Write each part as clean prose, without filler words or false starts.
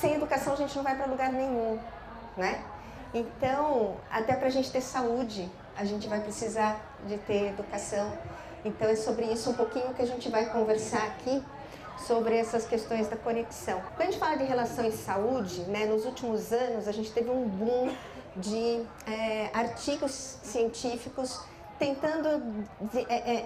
sem educação a gente não vai para lugar nenhum, né? Então, até para a gente ter saúde, a gente vai precisar de ter educação. Então é sobre isso um pouquinho que a gente vai conversar aqui, sobre essas questões da conexão. Quando a gente fala de relação em saúde, né, nos últimos anos a gente teve um boom de artigos científicos tentando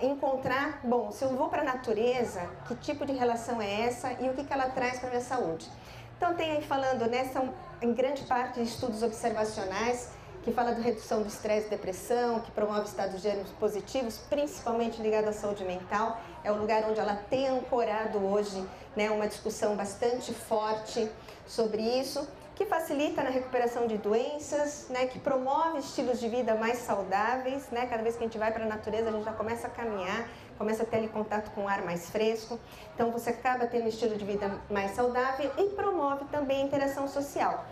encontrar, bom, se eu vou para a natureza, que tipo de relação é essa e o que ela traz para a minha saúde. Então tem aí falando, né, são em grande parte estudos observacionais, que fala de redução do estresse e depressão, que promove estados de ânimo positivos, principalmente ligado à saúde mental. É o lugar onde ela tem ancorado hoje, né, uma discussão bastante forte sobre isso, que facilita na recuperação de doenças, né, que promove estilos de vida mais saudáveis, né, cada vez que a gente vai para a natureza a gente já começa a caminhar, começa a ter ali contato com o ar mais fresco, então você acaba tendo um estilo de vida mais saudável e promove também a interação social.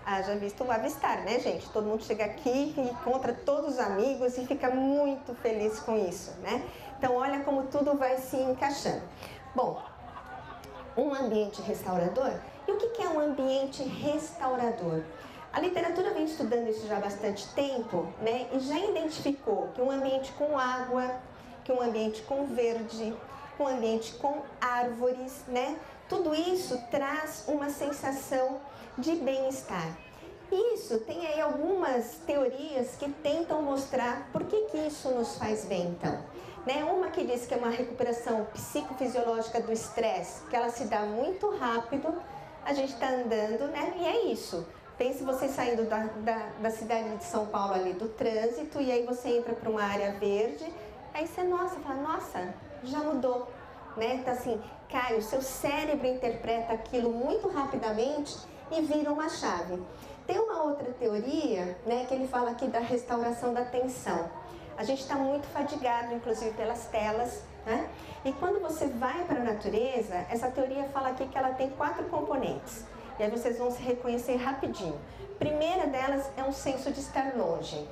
Haja visto o avistar, né, gente? Todo mundo chega aqui e encontra todos os amigos e fica muito feliz com isso, né? Então, olha como tudo vai se encaixando. Bom, um ambiente restaurador. E o que é um ambiente restaurador? A literatura vem estudando isso já há bastante tempo, né? E já identificou que um ambiente com água, que um ambiente com verde, um ambiente com árvores, né? Tudo isso traz uma sensação de bem-estar. Isso tem aí algumas teorias que tentam mostrar por que isso nos faz bem, então. Né? Uma que diz que é uma recuperação psicofisiológica do estresse, que ela se dá muito rápido, a gente está andando, né? E é isso. Pense você saindo da cidade de São Paulo ali do trânsito, e aí você entra para uma área verde, aí você, fala, nossa, já mudou. Né? Então assim, cai, o seu cérebro interpreta aquilo muito rapidamente e vira uma chave. Tem uma outra teoria, né, que ele fala aqui da restauração da atenção. A gente está muito fadigado, inclusive pelas telas, né? E quando você vai para a natureza, essa teoria fala aqui que ela tem 4 componentes. E aí vocês vão se reconhecer rapidinho. Primeira delas é um senso de estar longe.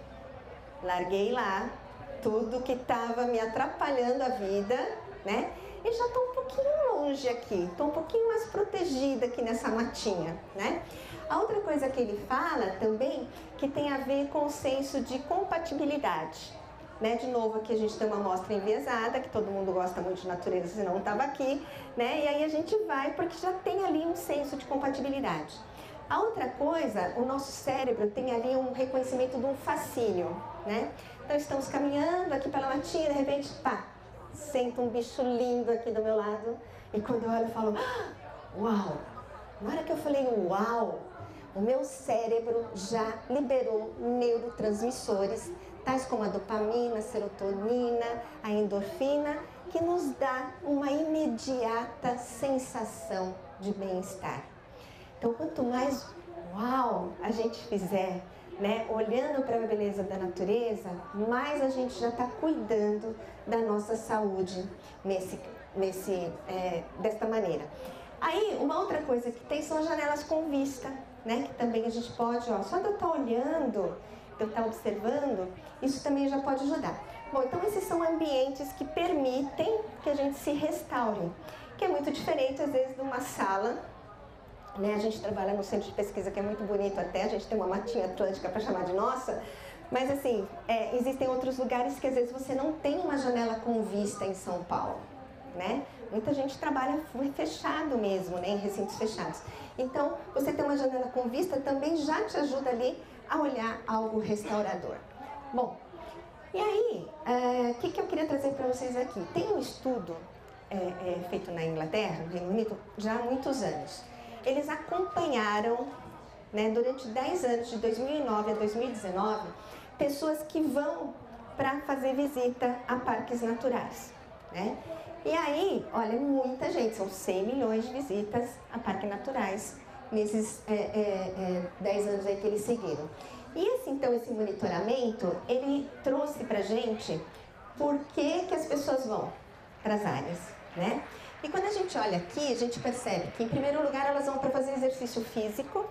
Larguei lá tudo que estava me atrapalhando a vida, né? E já estou um pouquinho longe aqui, estou um pouquinho mais protegida aqui nessa matinha, né? A outra coisa que ele fala também, que tem a ver com o senso de compatibilidade, né? De novo, aqui a gente tem uma amostra enviesada, que todo mundo gosta muito de natureza, senão não estava aqui, né? E aí a gente vai porque já tem ali um senso de compatibilidade. A outra coisa, o nosso cérebro tem ali um reconhecimento de um fascínio, né? Então estamos caminhando aqui pela matinha, de repente, pá! Sento um bicho lindo aqui do meu lado e quando eu olho eu falo, uau! Na hora que eu falei uau, o meu cérebro já liberou neurotransmissores, tais como a dopamina, a serotonina, a endorfina, que nos dá uma imediata sensação de bem-estar. Então quanto mais uau a gente fizer, né, olhando para a beleza da natureza, mais a gente já está cuidando da nossa saúde desta maneira. Aí, uma outra coisa que tem são as janelas com vista, né, que também a gente pode, só de eu estar olhando, de eu estar observando, isso também já pode ajudar. Bom, então esses são ambientes que permitem que a gente se restaure, que é muito diferente, às vezes, de uma sala. Né, a gente trabalha no centro de pesquisa que é muito bonito até, a gente tem uma matinha atlântica para chamar de nossa, mas assim, existem outros lugares que às vezes você não tem uma janela com vista em São Paulo, né? Muita gente trabalha fechado mesmo, né, em recintos fechados. Então, você ter uma janela com vista também já te ajuda ali a olhar algo restaurador. Bom, e aí, o que eu queria trazer para vocês aqui? Tem um estudo feito na Inglaterra, no Reino Unido, já há muitos anos. Eles acompanharam, né, durante 10 anos, de 2009 a 2019, pessoas que vão para fazer visita a parques naturais, né? E aí, olha, muita gente, são 100 milhões de visitas a parques naturais nesses 10 anos aí que eles seguiram. E então, esse monitoramento, ele trouxe pra gente por que as pessoas vão para as áreas, né? E quando a gente olha aqui, a gente percebe que, em primeiro lugar, elas vão para fazer exercício físico,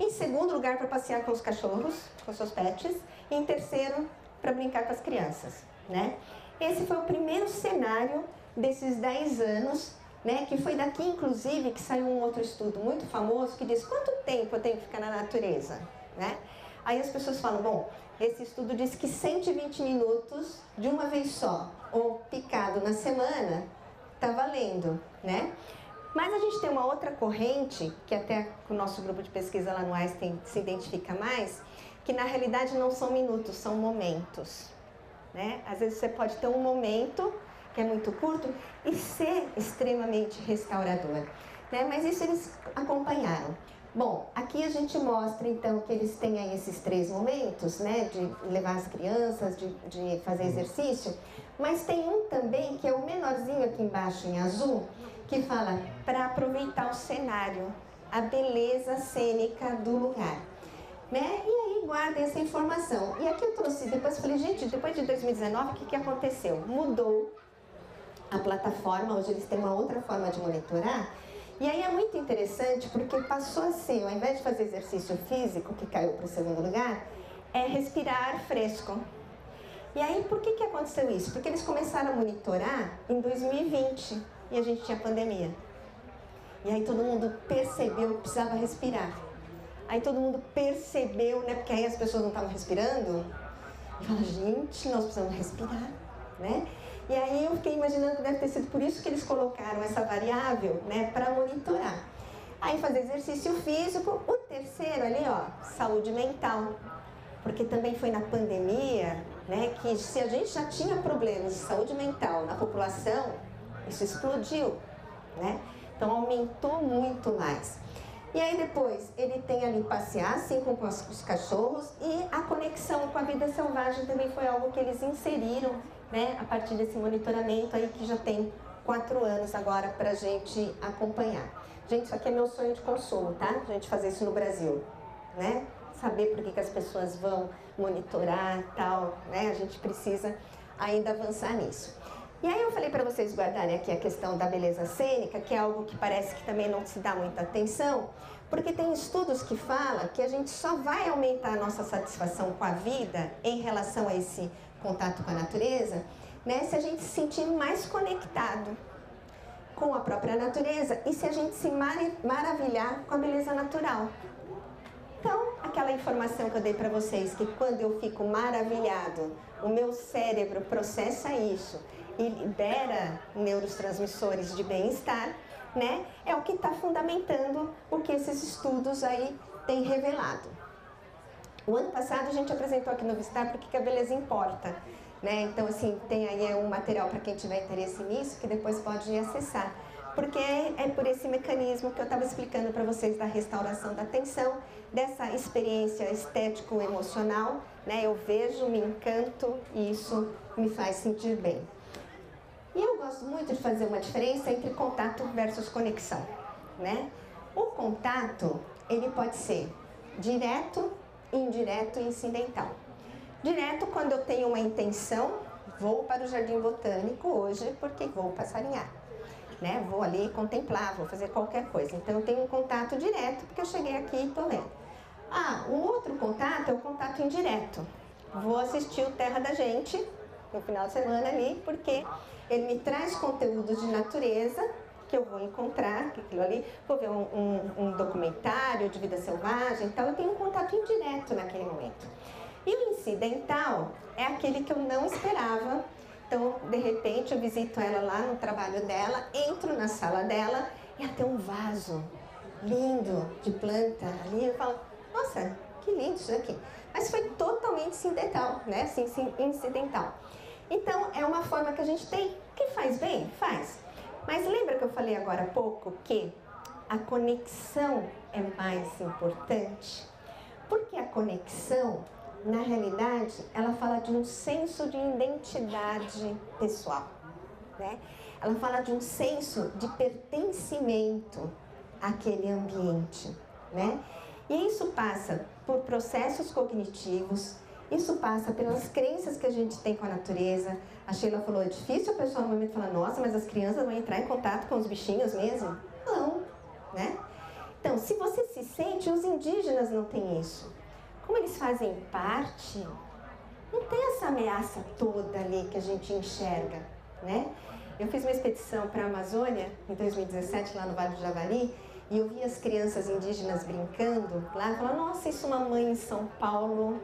em segundo lugar, para passear com os cachorros, com seus pets, e em terceiro, para brincar com as crianças, né? Esse foi o primeiro cenário desses 10 anos né? Que foi daqui, inclusive, que saiu um outro estudo muito famoso que diz quanto tempo eu tenho que ficar na natureza, né? Aí as pessoas falam, bom, esse estudo diz que 120 minutos de uma vez só, ou picado na semana, tá valendo, né? Mas a gente tem uma outra corrente, que até o nosso grupo de pesquisa lá no Einstein se identifica mais, que na realidade não são minutos, são momentos, né? Às vezes você pode ter um momento que é muito curto e ser extremamente restaurador, né? Mas isso eles acompanharam. Bom, aqui a gente mostra então que eles têm aí esses 3 momentos, né? De levar as crianças, de fazer exercício, mas tem um também que é o menorzinho aqui embaixo em azul, que fala para aproveitar o cenário, a beleza cênica do lugar, né? E aí guardem essa informação. E aqui eu trouxe, depois falei, gente, depois de 2019, o que aconteceu? Mudou a plataforma, hoje eles têm uma outra forma de monitorar. E aí é muito interessante porque passou a ser, ao invés de fazer exercício físico, que caiu para o segundo lugar, é respirar ar fresco. E aí por que aconteceu isso? Porque eles começaram a monitorar em 2020 e a gente tinha pandemia. E aí todo mundo percebeu que precisava respirar. Aí todo mundo percebeu, né? Porque aí as pessoas não estavam respirando. E falaram, gente, nós precisamos respirar, né? E aí eu fiquei imaginando que deve ter sido por isso que eles colocaram essa variável, né, para monitorar. Aí fazer exercício físico, o terceiro ali, ó, saúde mental. Porque também foi na pandemia, né, que se a gente já tinha problemas de saúde mental na população, isso explodiu, né? Então aumentou muito mais. E aí depois ele tem ali passear, assim, com os cachorros, e a conexão com a vida selvagem também foi algo que eles inseriram, né, a partir desse monitoramento aí que já tem 4 anos agora pra gente acompanhar. Gente, isso aqui é meu sonho de consumo, tá? A gente fazer isso no Brasil, né? Saber por que as pessoas vão monitorar e tal, né? A gente precisa ainda avançar nisso. E aí eu falei para vocês guardarem aqui a questão da beleza cênica, que é algo que parece que também não se dá muita atenção, porque tem estudos que falam que a gente só vai aumentar a nossa satisfação com a vida em relação a esse contato com a natureza, né, se a gente se sentir mais conectado com a própria natureza e se a gente se maravilhar com a beleza natural. Então, aquela informação que eu dei para vocês, que quando eu fico maravilhado, o meu cérebro processa isso e libera neurotransmissores de bem-estar, né? É o que está fundamentando o que esses estudos aí têm revelado. O ano passado a gente apresentou aqui no Vistar porque a beleza importa, né? Então, assim, tem aí um material para quem tiver interesse nisso, que depois pode acessar. Porque é por esse mecanismo que eu estava explicando para vocês da restauração da atenção, dessa experiência estético-emocional, né? Eu vejo, me encanto e isso me faz sentir bem. E eu gosto muito de fazer uma diferença entre contato versus conexão, né? O contato, ele pode ser direto, indireto e incidental. Direto, quando eu tenho uma intenção, vou para o Jardim Botânico hoje porque vou passarinhar, né? Vou ali contemplar, vou fazer qualquer coisa. Então eu tenho um contato direto porque eu cheguei aqui e estou lendo. Ah, o outro contato é o contato indireto. Vou assistir o Terra da Gente no final de semana ali, porque ele me traz conteúdo de natureza que eu vou encontrar, aquilo ali, vou ver um documentário de vida selvagem, então eu tenho um contato indireto naquele momento. E o incidental é aquele que eu não esperava, então de repente eu visito ela lá no trabalho dela, entro na sala dela e ela tem um vaso lindo de planta ali, eu falo, nossa, que lindo isso aqui. Mas foi totalmente incidental, né? Assim, incidental. Então, é uma forma que a gente tem, que faz bem? Faz. Mas lembra que eu falei agora há pouco que a conexão é mais importante? Porque a conexão, na realidade, ela fala de um senso de identidade pessoal, né? Ela fala de um senso de pertencimento àquele ambiente, né? E isso passa por processos cognitivos, isso passa pelas crenças que a gente tem com a natureza. A Sheila falou, é difícil a pessoa no momento falar, nossa, mas as crianças vão entrar em contato com os bichinhos mesmo? Não, né? Então, se você se sente, os indígenas não têm isso. Como eles fazem parte, não tem essa ameaça toda ali que a gente enxerga, né? Eu fiz uma expedição para a Amazônia em 2017, lá no Vale do Javari, e eu vi as crianças indígenas brincando lá, e falava, nossa, isso uma mãe em São Paulo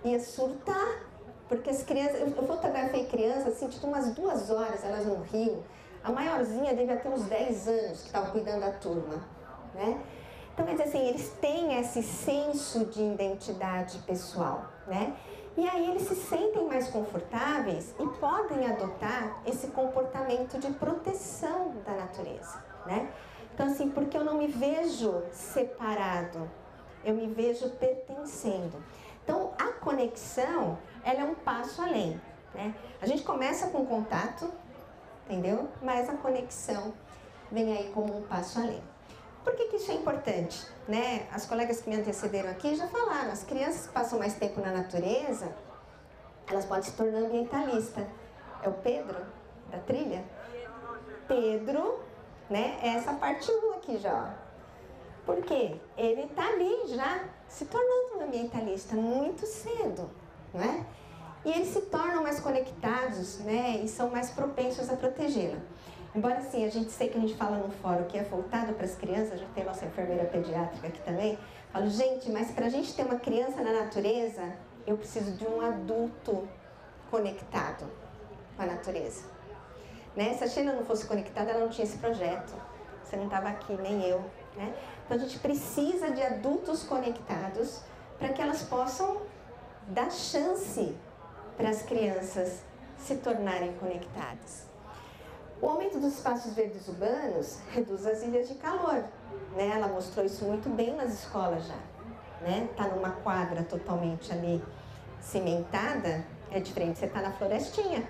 ia surtar, porque as crianças, eu fotografei crianças, assim, tipo umas 2 horas, elas no rio, a maiorzinha devia ter uns 10 anos que estava cuidando da turma, né? Então, quer dizer assim, eles têm esse senso de identidade pessoal, né? E aí eles se sentem mais confortáveis e podem adotar esse comportamento de proteção da natureza, né? Então, assim, porque eu não me vejo separado, eu me vejo pertencendo. Então, a conexão, ela é um passo além, né? A gente começa com contato, entendeu? Mas a conexão vem aí como um passo além. Por que isso é importante, né? As colegas que me antecederam aqui já falaram, as crianças que passam mais tempo na natureza, elas podem se tornar ambientalistas. É o Pedro, da trilha? Pedro, né? É essa parte 1 aqui já, ó. Por quê? Ele está ali já se tornando um ambientalista muito cedo, não é? E eles se tornam mais conectados, né? E são mais propensos a protegê-la. Embora assim, a gente sei que a gente fala no fórum que é voltado para as crianças, a gente tem a nossa enfermeira pediátrica aqui também, falo, gente, mas para a gente ter uma criança na natureza, eu preciso de um adulto conectado com a natureza. Né? Se a Sheila não fosse conectada, ela não tinha esse projeto. Você não estava aqui, nem eu. Né? Então a gente precisa de adultos conectados para que elas possam dar chance para as crianças se tornarem conectadas. O aumento dos espaços verdes urbanos reduz as ilhas de calor, né? Ela mostrou isso muito bem nas escolas já, né? Tá numa quadra totalmente ali cimentada, é diferente de você estar na florestinha,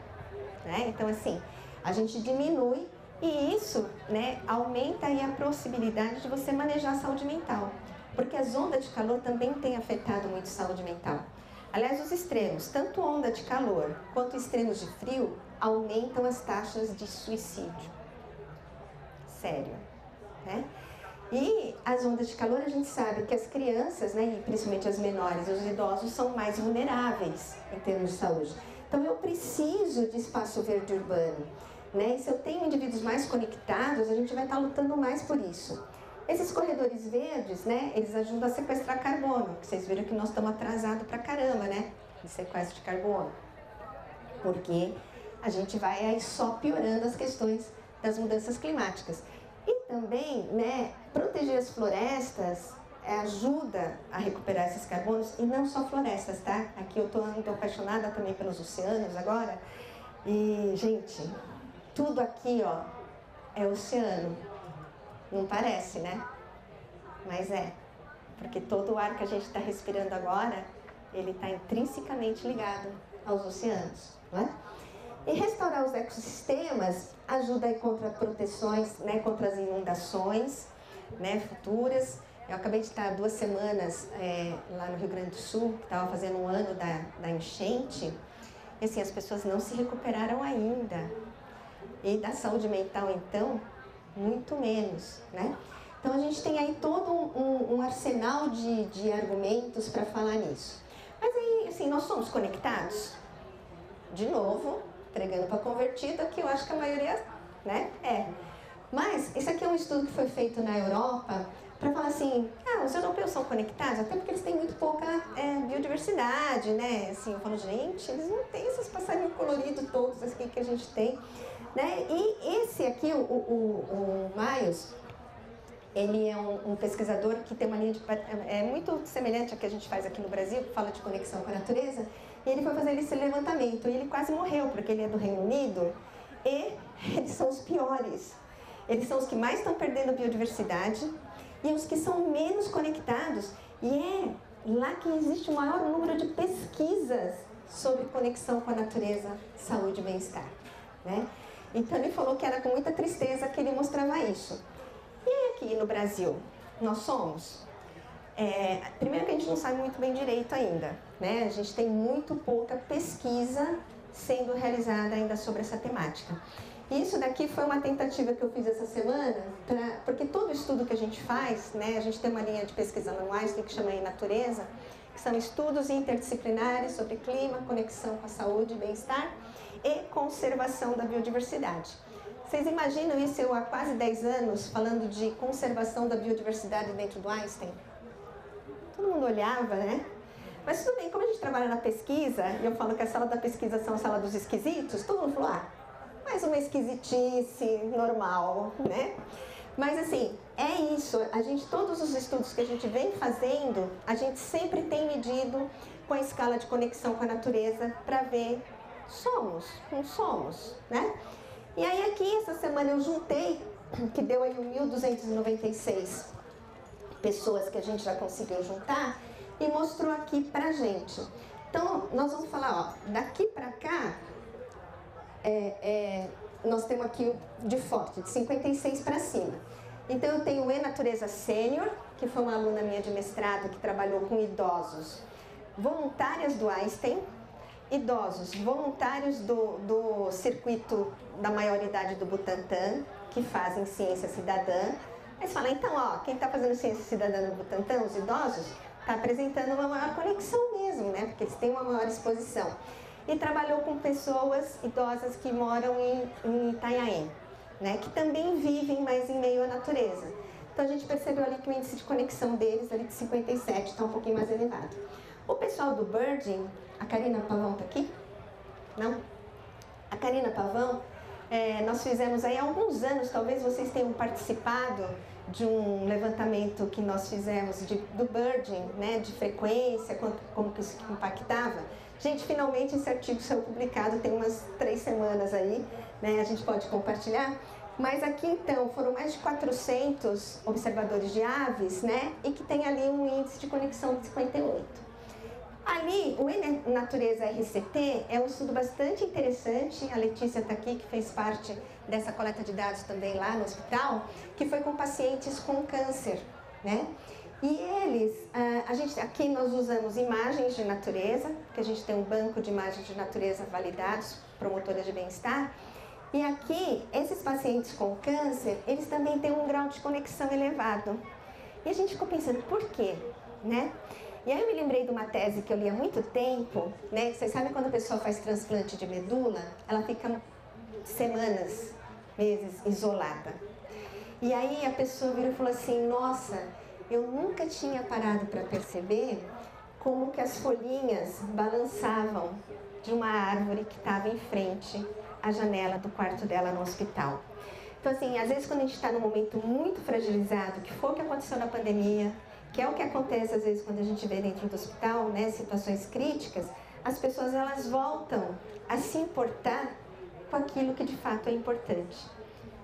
né? Então assim, a gente diminui e isso, né, aumenta aí a possibilidade de você manejar a saúde mental, porque as ondas de calor também têm afetado muito a saúde mental. Aliás, os extremos, tanto onda de calor quanto extremos de frio, aumentam as taxas de suicídio. Sério, né? E as ondas de calor, a gente sabe que as crianças, né, e principalmente as menores e os idosos, são mais vulneráveis em termos de saúde. Então, eu preciso de espaço verde urbano, né? E se eu tenho indivíduos mais conectados, a gente vai estar lutando mais por isso. Esses corredores verdes, né, eles ajudam a sequestrar carbono, que vocês viram que nós estamos atrasados pra caramba, né, de sequestro de carbono. Porque a gente vai aí só piorando as questões das mudanças climáticas. E também, né, proteger as florestas ajuda a recuperar esses carbonos, e não só florestas, tá? Aqui eu estou apaixonada também pelos oceanos agora. E, gente, tudo aqui, ó, é oceano. Não parece, né? Mas é. Porque todo o ar que a gente está respirando agora, ele está intrinsecamente ligado aos oceanos, não é? E restaurar os ecossistemas ajuda aí contra proteções, né, contra as inundações, né, futuras. Eu acabei de estar 2 semanas lá no Rio Grande do Sul, que estava fazendo 1 ano da enchente, e assim, as pessoas não se recuperaram ainda. E da saúde mental, então, muito menos, né? Então a gente tem aí todo um arsenal de argumentos para falar nisso. Mas aí, assim, nós somos conectados? De novo, pregando para convertido, que eu acho que a maioria, né, é. Mas esse aqui é um estudo que foi feito na Europa para falar assim, os europeus são conectados, até porque eles têm muito pouca biodiversidade, né? Assim, eu falo, gente, eles não têm esses passarinhos coloridos todos aqui que a gente tem, né? E esse aqui, o Miles, ele é um pesquisador que tem uma linha de... É muito semelhante ao que a gente faz aqui no Brasil, que fala de conexão com a natureza, e ele foi fazer esse levantamento, e ele quase morreu, porque ele é do Reino Unido, e eles são os piores. Eles são os que mais estão perdendo biodiversidade, e os que são menos conectados, e é lá que existe o maior número de pesquisas sobre conexão com a natureza, saúde e bem-estar, né? Então ele falou que era com muita tristeza que ele mostrava isso. E aqui no Brasil, nós somos? Primeiro que a gente não sabe muito bem direito ainda, né? A gente tem muito pouca pesquisa sendo realizada ainda sobre essa temática. Isso daqui foi uma tentativa que eu fiz essa semana, porque todo estudo que a gente faz, né, a gente tem uma linha de pesquisa no Einstein que chama Natureza, que são estudos interdisciplinares sobre clima, conexão com a saúde e bem-estar, e conservação da biodiversidade. Vocês imaginam isso eu há quase 10 anos falando de conservação da biodiversidade dentro do Einstein? Todo mundo olhava, né? Mas tudo bem, como a gente trabalha na pesquisa, e eu falo que a sala da pesquisa são a sala dos esquisitos, todo mundo falou, mais uma esquisitice normal, né? Mas assim, é isso, todos os estudos que a gente vem fazendo, a gente sempre tem medido com a escala de conexão com a natureza para ver não somos, né? E aí aqui, essa semana eu juntei, que deu aí 1.296 pessoas que a gente já conseguiu juntar, e mostrou aqui pra gente. Então, nós vamos falar, daqui pra cá, nós temos aqui de forte, de 56 para cima. Então, eu tenho o E-Natureza Sênior, que foi uma aluna minha de mestrado que trabalhou com idosos voluntárias do Einstein, idosos voluntários do circuito da maioridade do Butantan, que fazem ciência cidadã. Aí você fala, então, quem está fazendo ciência cidadã no Butantan, os idosos, está apresentando uma maior conexão mesmo, né? Porque eles têm uma maior exposição. E trabalhou com pessoas idosas que moram em Itanhaém, né? Que também vivem mais em meio à natureza. Então a gente percebeu ali que o índice de conexão deles, ali de 57, está um pouquinho mais elevado. O pessoal do Birding, a Karina Pavão está aqui? Não? A Karina Pavão, nós fizemos aí há alguns anos, talvez vocês tenham participado de um levantamento que nós fizemos do birding, né, de frequência, como que isso impactava. Gente, finalmente esse artigo saiu publicado, tem umas 3 semanas aí, né, a gente pode compartilhar. Mas aqui então foram mais de 400 observadores de aves, né, e que tem ali um índice de conexão de 58. Ali, o E-Natureza RCT é um estudo bastante interessante, a Letícia está aqui, que fez parte dessa coleta de dados também lá no hospital, que foi com pacientes com câncer, né? E eles, aqui nós usamos imagens de natureza, que a gente tem um banco de imagens de natureza validados, promotoras de bem-estar, e aqui, esses pacientes com câncer, eles também têm um grau de conexão elevado. E a gente ficou pensando, por quê, né? E aí eu me lembrei de uma tese que eu li há muito tempo, né? Vocês sabem quando a pessoa faz transplante de medula, ela fica semanas, meses isolada. E aí a pessoa virou e falou assim, nossa, eu nunca tinha parado para perceber como que as folhinhas balançavam de uma árvore que estava em frente à janela do quarto dela no hospital. Então assim, às vezes quando a gente está num momento muito fragilizado, que foi o que aconteceu na pandemia, que é o que acontece às vezes quando a gente vê dentro do hospital, né, situações críticas, as pessoas elas voltam a se importar com aquilo que de fato é importante.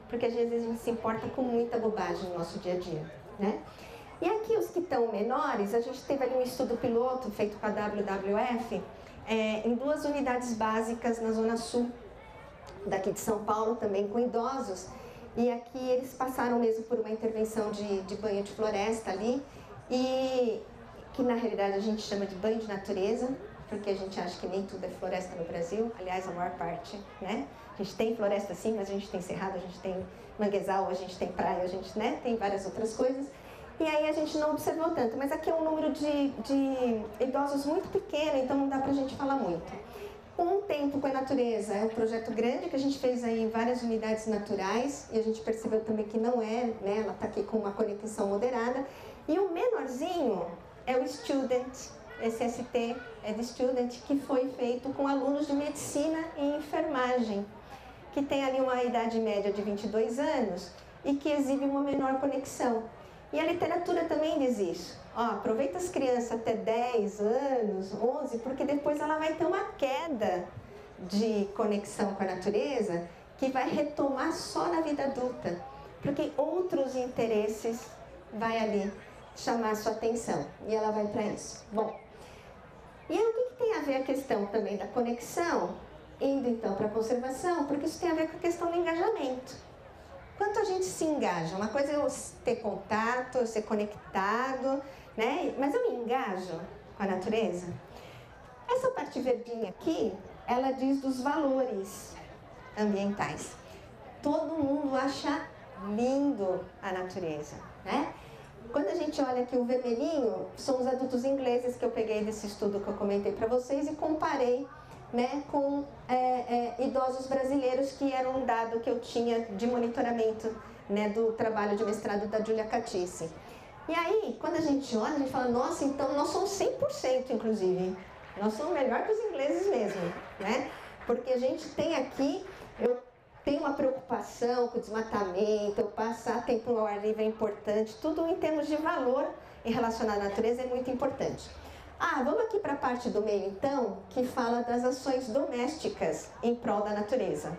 Porque às vezes a gente se importa com muita bobagem no nosso dia a dia, né? E aqui os que estão menores, a gente teve ali um estudo piloto feito com a WWF, em 2 unidades básicas na Zona Sul, daqui de São Paulo, também com idosos. E aqui eles passaram mesmo por uma intervenção de banho de floresta ali, e que na realidade a gente chama de banho de natureza, porque a gente acha que nem tudo é floresta no Brasil, aliás a maior parte, né? A gente tem floresta sim, mas a gente tem cerrado, a gente tem manguezal, a gente tem praia, a gente, né, tem várias outras coisas. E aí a gente não observou tanto, mas aqui é um número de idosos muito pequeno, então não dá pra gente falar muito. Um Tempo com a Natureza é um projeto grande que a gente fez aí em várias unidades naturais, e a gente percebeu também que não é, né, ela está aqui com uma conexão moderada. E o menorzinho é o Student, esse ST é de Student, que foi feito com alunos de medicina e enfermagem, que tem ali uma idade média de 22 anos e que exibe uma menor conexão. E a literatura também diz isso. Aproveita as crianças até 10 anos, 11, porque depois ela vai ter uma queda de conexão com a natureza que vai retomar só na vida adulta, porque outros interesses vai ali chamar a sua atenção e ela vai para isso. Bom, e aí o que tem a ver a questão também da conexão, indo então para a conservação, porque isso tem a ver com a questão do engajamento. Quanto a gente se engaja? Uma coisa é eu ter contato, eu ser conectado, né? Mas eu me engajo com a natureza? Essa parte verdinha aqui, ela diz dos valores ambientais. Todo mundo acha lindo a natureza, né? Quando a gente olha aqui o vermelhinho, são os adultos ingleses que eu peguei desse estudo que eu comentei para vocês e comparei, né, com idosos brasileiros, que era um dado que eu tinha de monitoramento, né, do trabalho de mestrado da Giulia Catice. E aí, quando a gente olha, a gente fala, nossa, então nós somos 100%, inclusive. Nós somos melhor que os ingleses mesmo, né? Porque a gente tem aqui, eu tenho uma preocupação com o desmatamento, eu passar tempo no ar livre é importante, tudo em termos de valor em relação à natureza é muito importante. Vamos aqui para a parte do meio, então, que fala das ações domésticas em prol da natureza,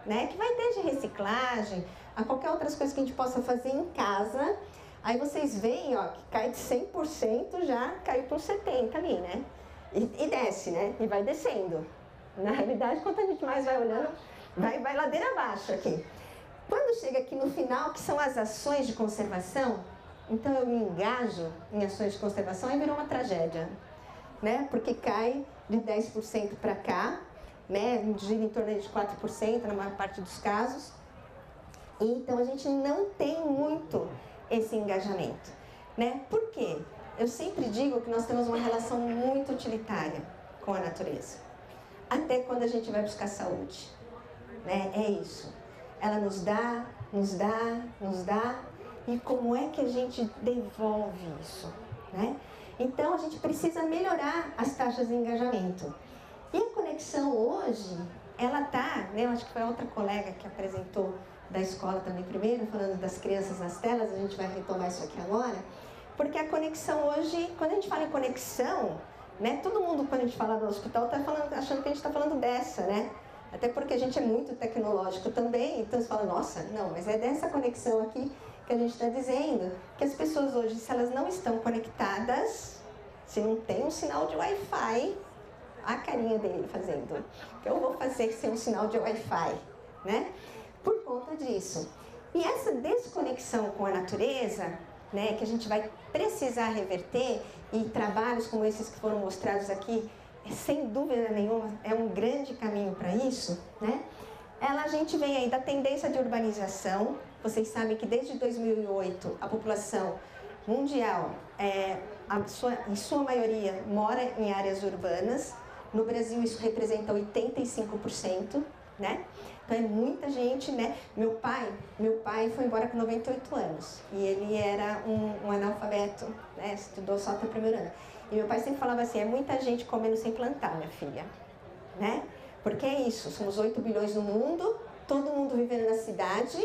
né? Que vai desde reciclagem a qualquer outras coisas que a gente possa fazer em casa. Aí vocês veem, ó, que cai de 100%, já caiu para uns 70% ali, né? E desce, né? E vai descendo. Na realidade, quanto a gente mais vai olhando, vai ladeira abaixo aqui. Quando chega aqui no final, que são as ações de conservação, então eu me engajo em ações de conservação e virou uma tragédia, né? Porque cai de 10% para cá, né? Gira em torno de 4% na maior parte dos casos. E, então a gente não tem muito esse engajamento, né? Por quê? Eu sempre digo que nós temos uma relação muito utilitária com a natureza. Até quando a gente vai buscar saúde, né? É isso. Ela nos dá, nos dá, nos dá. E como é que a gente devolve isso, né? Então a gente precisa melhorar as taxas de engajamento. E a conexão hoje, ela tá, né? Eu acho que foi outra colega que apresentou da escola também primeiro, falando das crianças nas telas, a gente vai retomar isso aqui agora. Porque a conexão hoje, quando a gente fala em conexão, né, todo mundo, quando a gente fala do hospital, está achando que a gente está falando dessa, né? Até porque a gente é muito tecnológico também, então você fala, nossa, não, mas é dessa conexão aqui que a gente está dizendo. Que as pessoas hoje, se elas não estão conectadas, se não tem um sinal de Wi-Fi, a carinha dele fazendo, o que eu vou fazer sem um sinal de Wi-Fi, né? Por conta disso. E essa desconexão com a natureza, né, que a gente vai precisar reverter, e trabalhos como esses que foram mostrados aqui, sem dúvida nenhuma, é um grande caminho para isso, né? A gente vem aí da tendência de urbanização. Vocês sabem que desde 2008 a população mundial, em sua maioria, mora em áreas urbanas. No Brasil isso representa 85%, né? Então é muita gente, né? Meu pai foi embora com 98 anos e ele era um analfabeto, né? Estudou só até o primeiro ano. E meu pai sempre falava assim, é muita gente comendo sem plantar, minha filha, né? Porque é isso, somos 8 bilhões no mundo, todo mundo vivendo na cidade.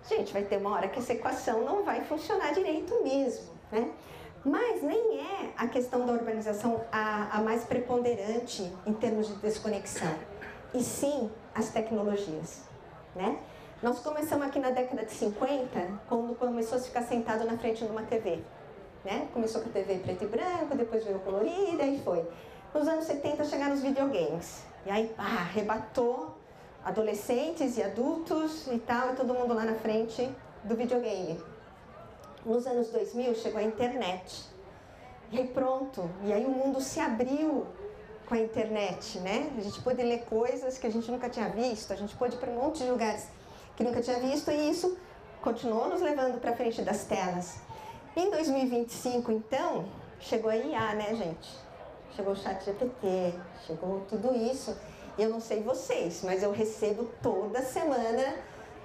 Gente, vai ter uma hora que essa equação não vai funcionar direito mesmo, né? Mas nem é a questão da urbanização a mais preponderante em termos de desconexão, e sim as tecnologias, né? Nós começamos aqui na década de 50, quando começou a ficar sentado na frente de uma TV, né? Começou com a TV preto e branco, depois veio colorida e foi. Nos anos 70 chegaram os videogames, e aí arrebatou adolescentes e adultos e tal, e todo mundo lá na frente do videogame. Nos anos 2000 chegou a internet, e aí pronto, e aí o mundo se abriu com a internet, né? A gente pôde ler coisas que a gente nunca tinha visto, a gente pôde ir para um monte de lugares que nunca tinha visto, e isso continuou nos levando para frente das telas. Em 2025, então, chegou a IA, né, gente? Chegou o ChatGPT, chegou tudo isso. E eu não sei vocês, mas eu recebo toda semana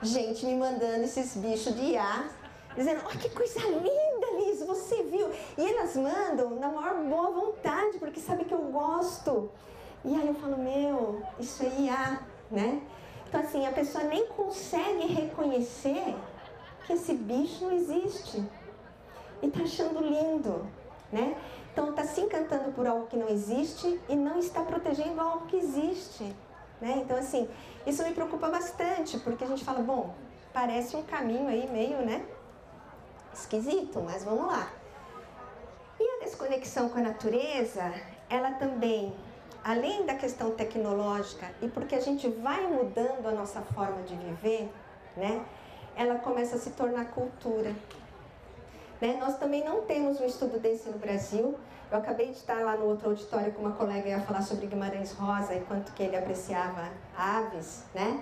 gente me mandando esses bichos de IA, dizendo, oh, que coisa linda, Liz, você viu? E elas mandam na maior boa vontade, porque sabe que eu gosto. E aí eu falo, meu, isso é IA, né? Então assim, a pessoa nem consegue reconhecer que esse bicho não existe. E tá achando lindo, né? Então está se encantando por algo que não existe e não está protegendo algo que existe, né? Então assim, isso me preocupa bastante, porque a gente fala, bom, parece um caminho aí meio, né, esquisito, mas vamos lá. E a desconexão com a natureza, ela também, além da questão tecnológica, e porque a gente vai mudando a nossa forma de viver, né, ela começa a se tornar cultura. Né? Nós também não temos um estudo desse no Brasil. Eu acabei de estar lá no outro auditório com uma colega e ia falar sobre Guimarães Rosa e quanto que ele apreciava aves, né?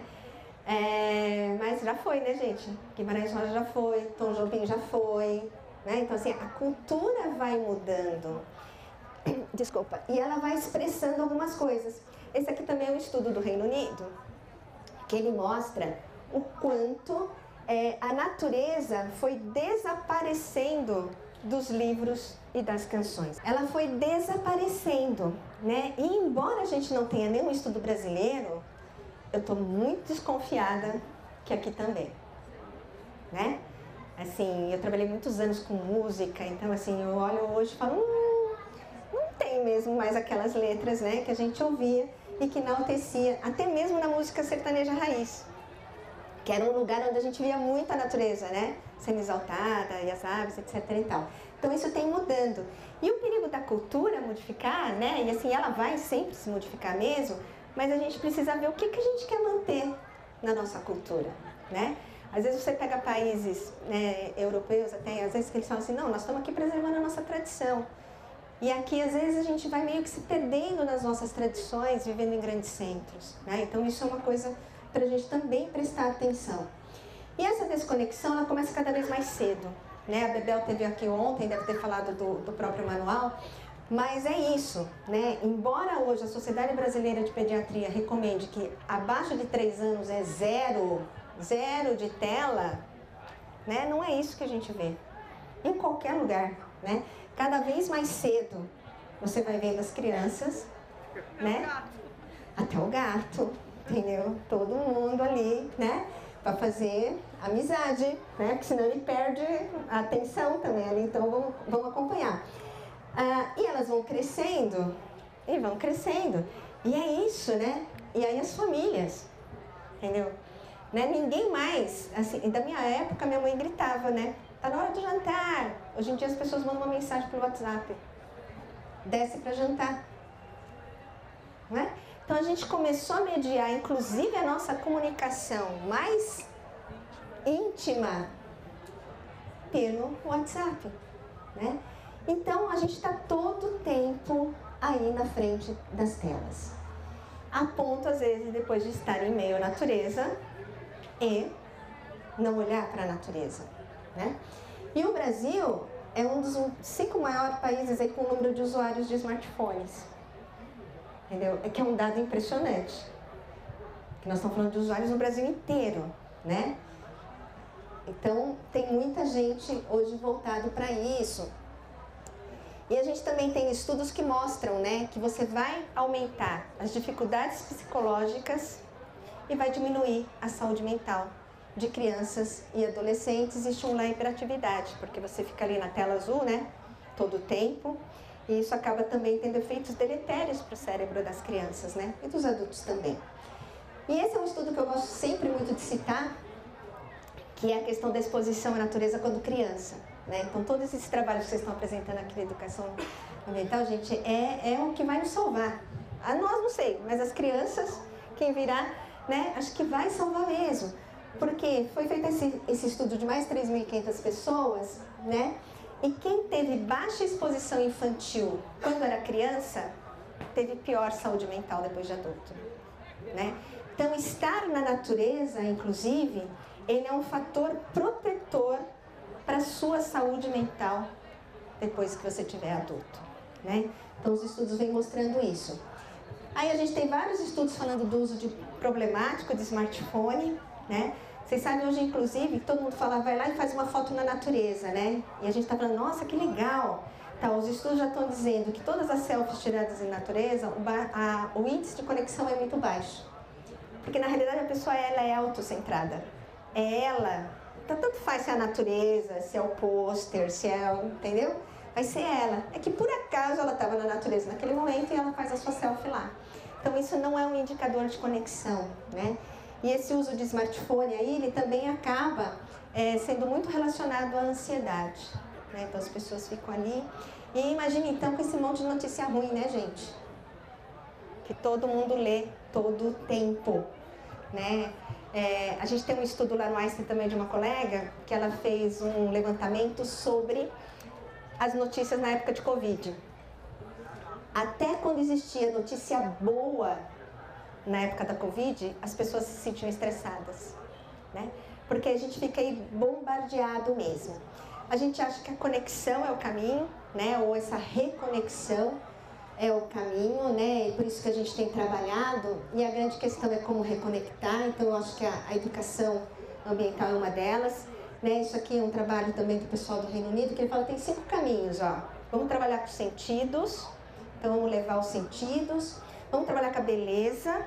Mas já foi, né, gente? Guimarães Rosa já foi, Tom Jobim já foi, né? Então, assim, a cultura vai mudando. Desculpa. E ela vai expressando algumas coisas. Esse aqui também é um estudo do Reino Unido, que ele mostra o quanto a natureza foi desaparecendo dos livros e das canções. Ela foi desaparecendo, né? E embora a gente não tenha nenhum estudo brasileiro, eu estou muito desconfiada que aqui também, né? Assim, eu trabalhei muitos anos com música, então assim, eu olho hoje e falo, não tem mesmo mais aquelas letras, né, que a gente ouvia e que enaltecia, até mesmo na música sertaneja raiz, que era um lugar onde a gente via muita natureza, né, sendo exaltada, e as aves, etc e tal. Então isso tem mudando. E o perigo da cultura modificar, né, e assim, ela vai sempre se modificar mesmo, mas a gente precisa ver o que a gente quer manter na nossa cultura, né? Às vezes você pega países, né, europeus até, às vezes que eles falam assim, não, nós estamos aqui preservando a nossa tradição. E aqui, às vezes, a gente vai meio que se perdendo nas nossas tradições, vivendo em grandes centros, né? Então, isso é uma coisa para a gente também prestar atenção. E essa desconexão, ela começa cada vez mais cedo, né? A Bebel esteve aqui ontem, deve ter falado do próprio manual, mas é isso, né? Embora hoje a Sociedade Brasileira de Pediatria recomende que abaixo de 3 anos é zero de tela, né? Não é isso que a gente vê em qualquer lugar, né? Cada vez mais cedo você vai vendo as crianças, né? Até o gato, entendeu? Todo mundo ali, né? Para fazer amizade, né? Porque senão ele perde a atenção também ali, então vamos acompanhar. E elas vão crescendo, e vão crescendo. E é isso, né? E aí as famílias, entendeu? Né? Ninguém mais, assim, da minha época minha mãe gritava, né? Tá na hora do jantar. Hoje em dia as pessoas mandam uma mensagem pelo WhatsApp. Desce para jantar. Né? Então a gente começou a mediar, inclusive a nossa comunicação mais íntima pelo WhatsApp. Né? Então a gente está todo o tempo aí na frente das telas. A ponto, às vezes, depois de estar em meio à natureza e não olhar para a natureza. Né? E o Brasil é um dos 5 maiores países aí com o número de usuários de smartphones. Entendeu? É que é um dado impressionante. Que nós estamos falando de usuários no Brasil inteiro, né? Então, tem muita gente hoje voltado para isso. E a gente também tem estudos que mostram, né, que você vai aumentar as dificuldades psicológicas e vai diminuir a saúde mental de crianças e adolescentes e estimular a hiperatividade, porque você fica ali na tela azul, né, todo o tempo, e isso acaba também tendo efeitos deletérios para o cérebro das crianças, né, e dos adultos também. E esse é um estudo que eu gosto sempre muito de citar, que é a questão da exposição à natureza quando criança, né? Então, todos esses trabalhos que vocês estão apresentando aqui na educação ambiental, gente, é o que vai nos salvar. A nós não sei, mas as crianças, quem virá, né, acho que vai salvar mesmo. Porque foi feito esse estudo de mais de 3.500 pessoas, né? E quem teve baixa exposição infantil quando era criança, teve pior saúde mental depois de adulto, né? Então, estar na natureza, inclusive, ele é um fator protetor para a sua saúde mental depois que você tiver adulto, né? Então, os estudos vêm mostrando isso. Aí a gente tem vários estudos falando do uso problemático de smartphone, né? Vocês sabem hoje, inclusive, todo mundo fala, vai lá e faz uma foto na natureza, né? E a gente está falando, nossa, que legal! Então, os estudos já estão dizendo que todas as selfies tiradas em natureza, o índice de conexão é muito baixo. Porque, na realidade, a pessoa ela é autocentrada. É ela. Então, tanto faz se é a natureza, se é o pôster, se é o... Entendeu? Vai ser ela. É que, por acaso, ela estava na natureza naquele momento e ela faz a sua selfie lá. Então, isso não é um indicador de conexão, né? E esse uso de smartphone aí, ele também acaba sendo muito relacionado à ansiedade, né? Então, as pessoas ficam ali. E imagine, então, com esse monte de notícia ruim, né, gente? Que todo mundo lê todo o tempo, né? A gente tem um estudo lá no Einstein também de uma colega, que ela fez um levantamento sobre as notícias na época de Covid. Até quando existia notícia boa na época da Covid, as pessoas se sentiam estressadas, né? Porque a gente fica aí bombardeado mesmo. A gente acha que a conexão é o caminho, né? Ou essa reconexão, é o caminho, né? E por isso que a gente tem trabalhado. E a grande questão é como reconectar. Então, eu acho que a educação ambiental é uma delas. Né? Isso aqui é um trabalho também do pessoal do Reino Unido, que ele fala que tem 5 caminhos. Ó. Vamos trabalhar com os sentidos. Então, vamos levar os sentidos. Vamos trabalhar com a beleza,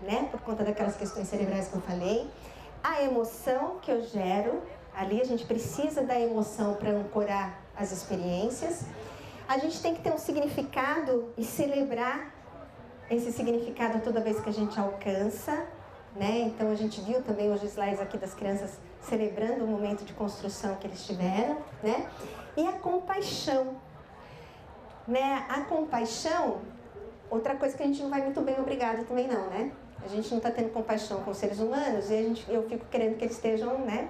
né? Por conta daquelas questões cerebrais que eu falei. A emoção que eu gero. Ali a gente precisa da emoção para ancorar as experiências. A gente tem que ter um significado e celebrar esse significado toda vez que a gente alcança, né? Então a gente viu também os slides aqui das crianças celebrando o momento de construção que eles tiveram, né? E a compaixão, né? A compaixão, outra coisa que a gente não vai muito bem obrigado também não, né? A gente não está tendo compaixão com os seres humanos e eu fico querendo que eles estejam, né?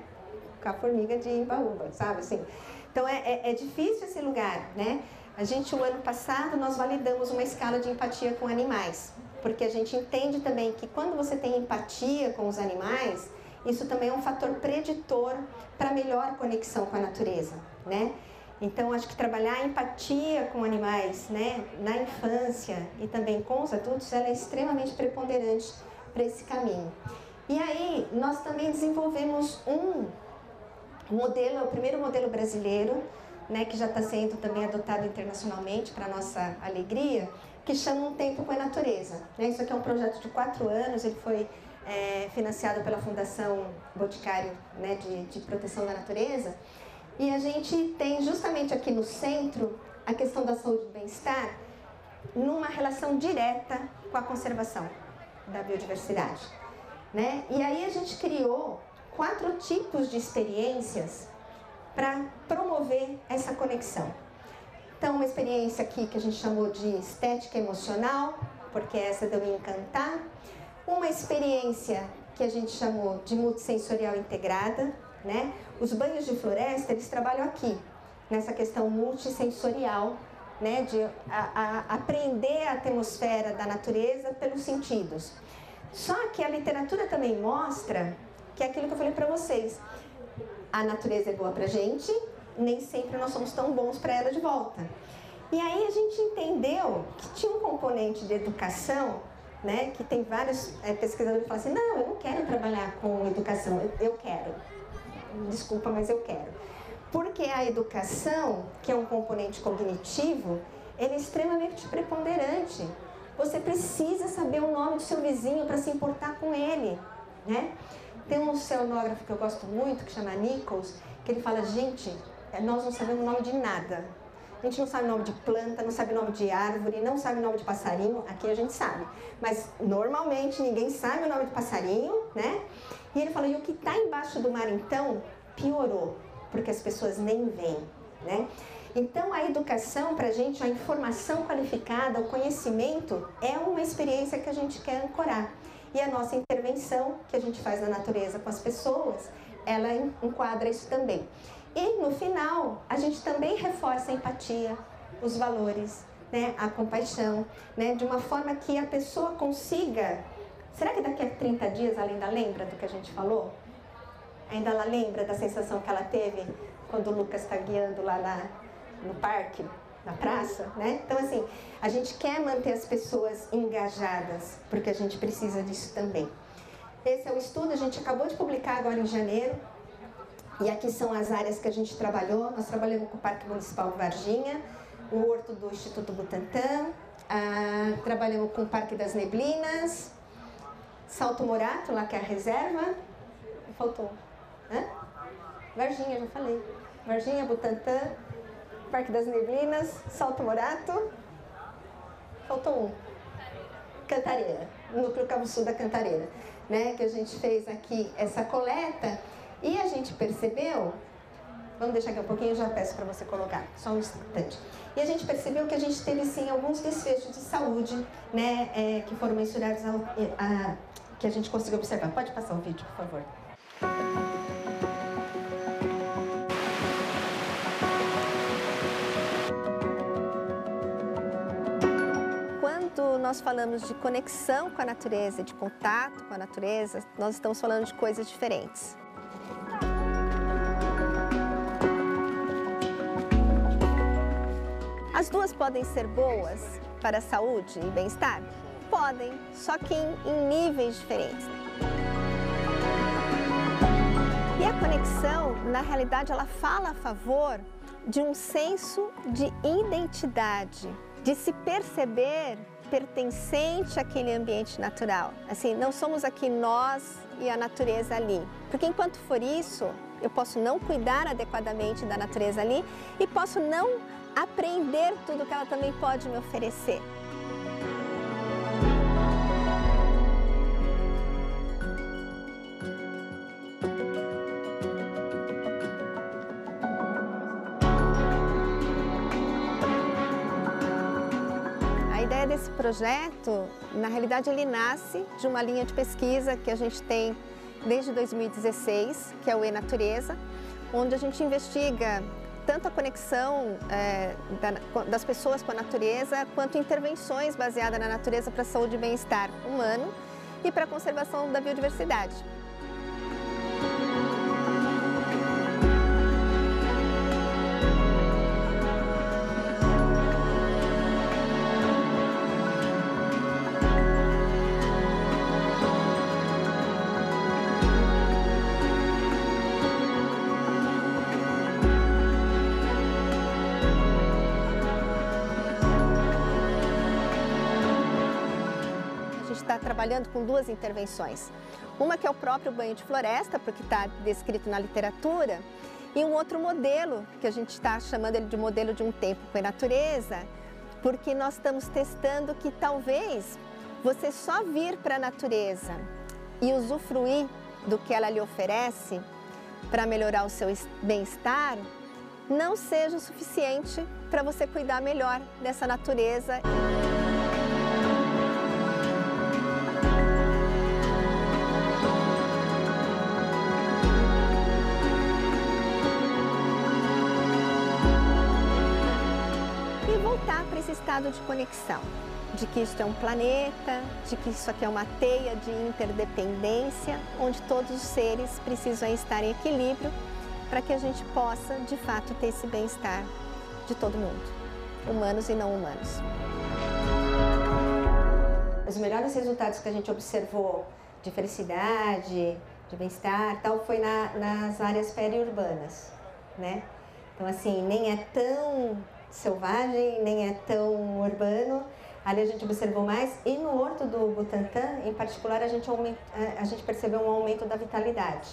Com a formiga de Imbaúba, sabe assim? Então é difícil esse lugar, né? A gente, o ano passado, nós validamos uma escala de empatia com animais, porque a gente entende também que quando você tem empatia com os animais, isso também é um fator preditor para melhor conexão com a natureza, né? Então, acho que trabalhar a empatia com animais, né, na infância e também com os adultos, ela é extremamente preponderante para esse caminho. E aí, nós também desenvolvemos um modelo, é o primeiro modelo brasileiro, né, que já está sendo também adotado internacionalmente para nossa alegria, que chama Um Tempo com a Natureza. Né? Isso aqui é um projeto de 4 anos, ele foi financiado pela Fundação Boticário, né, de Proteção da Natureza, e a gente tem justamente aqui no centro a questão da saúde e do bem-estar numa relação direta com a conservação da biodiversidade. Né? E aí a gente criou 4 tipos de experiências para promover essa conexão. Então, uma experiência aqui que a gente chamou de estética emocional, porque essa deu me encantar. Uma experiência que a gente chamou de multissensorial integrada, né? Os banhos de floresta, eles trabalham aqui, nessa questão multissensorial, né? De aprender a atmosfera da natureza pelos sentidos. Só que a literatura também mostra que é aquilo que eu falei para vocês. A natureza é boa pra gente, nem sempre nós somos tão bons para ela de volta. E aí a gente entendeu que tinha um componente de educação, né, que tem vários pesquisadores que falam assim, não, eu não quero trabalhar com educação, eu quero. Desculpa, mas eu quero. Porque a educação, que é um componente cognitivo, ele é extremamente preponderante. Você precisa saber o nome do seu vizinho para se importar com ele, né? Tem um oceanógrafo que eu gosto muito, que chama Nichols, que ele fala, gente, nós não sabemos o nome de nada. A gente não sabe o nome de planta, não sabe o nome de árvore, não sabe o nome de passarinho, aqui a gente sabe. Mas, normalmente, ninguém sabe o nome de passarinho, né? E ele fala, e o que está embaixo do mar, então, piorou, porque as pessoas nem veem, né? Então, a educação, para a gente, a informação qualificada, o conhecimento, é uma experiência que a gente quer ancorar. E a nossa intervenção, que a gente faz na natureza com as pessoas, ela enquadra isso também. E, no final, a gente também reforça a empatia, os valores, né, a compaixão, né, de uma forma que a pessoa consiga... Será que daqui a 30 dias ela ainda lembra do que a gente falou? Ainda ela lembra da sensação que ela teve quando o Lucas está guiando lá no parque? Na praça, né? Então, assim, a gente quer manter as pessoas engajadas, porque a gente precisa disso também. Esse é o estudo, a gente acabou de publicar agora em janeiro, e aqui são as áreas que a gente trabalhou. Nós trabalhamos com o Parque Municipal de Varginha, o Horto do Instituto Butantan, trabalhamos com o Parque das Neblinas, Salto Morato, lá que é a reserva, faltou, Varginha, já falei, Varginha, Butantan, Parque das Neblinas, Salto Morato, faltou um, Cantareira, Núcleo Cabo Sul da Cantareira, né, que a gente fez aqui essa coleta e a gente percebeu, vamos deixar aqui um pouquinho, eu já peço para você colocar, só um instante, e a gente percebeu que a gente teve sim alguns desfechos de saúde, né, que foram mensurados, que a gente conseguiu observar. Pode passar o vídeo, por favor. Quando nós falamos de conexão com a natureza, de contato com a natureza, nós estamos falando de coisas diferentes. As duas podem ser boas para a saúde e bem-estar? Podem, só que em níveis diferentes. E a conexão, na realidade, ela fala a favor de um senso de identidade, de se perceber pertencente àquele ambiente natural. Assim, não somos aqui nós e a natureza ali. Porque enquanto for isso, eu posso não cuidar adequadamente da natureza ali e posso não aprender tudo que ela também pode me oferecer. A ideia desse projeto, na realidade, ele nasce de uma linha de pesquisa que a gente tem desde 2016, que é o E-Natureza, onde a gente investiga tanto a conexão das pessoas com a natureza, quanto intervenções baseadas na natureza para a saúde e bem-estar humano e para a conservação da biodiversidade. Está trabalhando com duas intervenções. Uma que é o próprio banho de floresta, porque está descrito na literatura, e um outro modelo, que a gente está chamando ele de modelo de um tempo com a natureza, porque nós estamos testando que talvez você só vir para a natureza e usufruir do que ela lhe oferece para melhorar o seu bem-estar, não seja o suficiente para você cuidar melhor dessa natureza. Voltar para esse estado de conexão, de que isso é um planeta, de que isso aqui é uma teia de interdependência, onde todos os seres precisam estar em equilíbrio para que a gente possa, de fato, ter esse bem-estar de todo mundo, humanos e não humanos. Os melhores resultados que a gente observou de felicidade, de bem-estar, tal, foi nas áreas periurbanas, né? Então, assim, nem é tão selvagem, nem é tão urbano. Ali a gente observou mais. E no Horto do Butantã, em particular, a gente percebeu um aumento da vitalidade.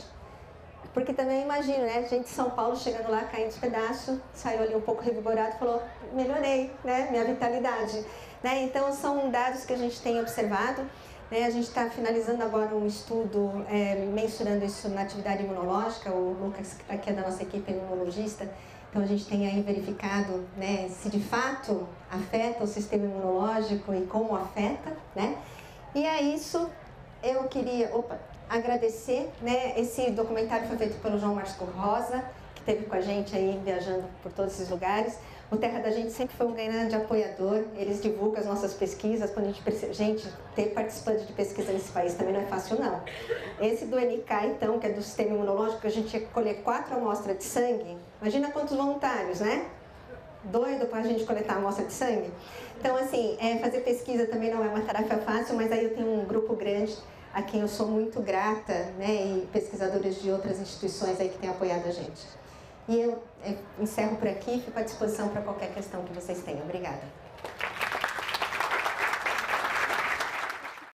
Porque também imagino, né? A gente de São Paulo chegando lá, caindo de pedaço, saiu ali um pouco revigorado e falou, melhorei, né? Minha vitalidade. Né? Então, são dados que a gente tem observado. Né? A gente está finalizando agora um estudo mensurando isso na atividade imunológica. O Lucas, que está aqui, é da nossa equipe, imunologista. Então, a gente tem aí verificado, né, se de fato afeta o sistema imunológico e como afeta, né? E a isso eu queria agradecer, né? Esse documentário foi feito pelo João Marcos Rosa, que esteve com a gente aí viajando por todos esses lugares. O Terra da Gente sempre foi um grande apoiador, eles divulgam as nossas pesquisas, quando a gente percebe, gente, ter participante de pesquisa nesse país também não é fácil não. Esse do NK, então, que é do sistema imunológico, a gente ia colher 4 amostras de sangue, imagina quantos voluntários, né? Doido para a gente coletar amostra de sangue. Então, assim, fazer pesquisa também não é uma tarefa fácil, mas aí eu tenho um grupo grande a quem eu sou muito grata, né, e pesquisadores de outras instituições aí que têm apoiado a gente. E eu encerro por aqui, fico à disposição para qualquer questão que vocês tenham. Obrigada.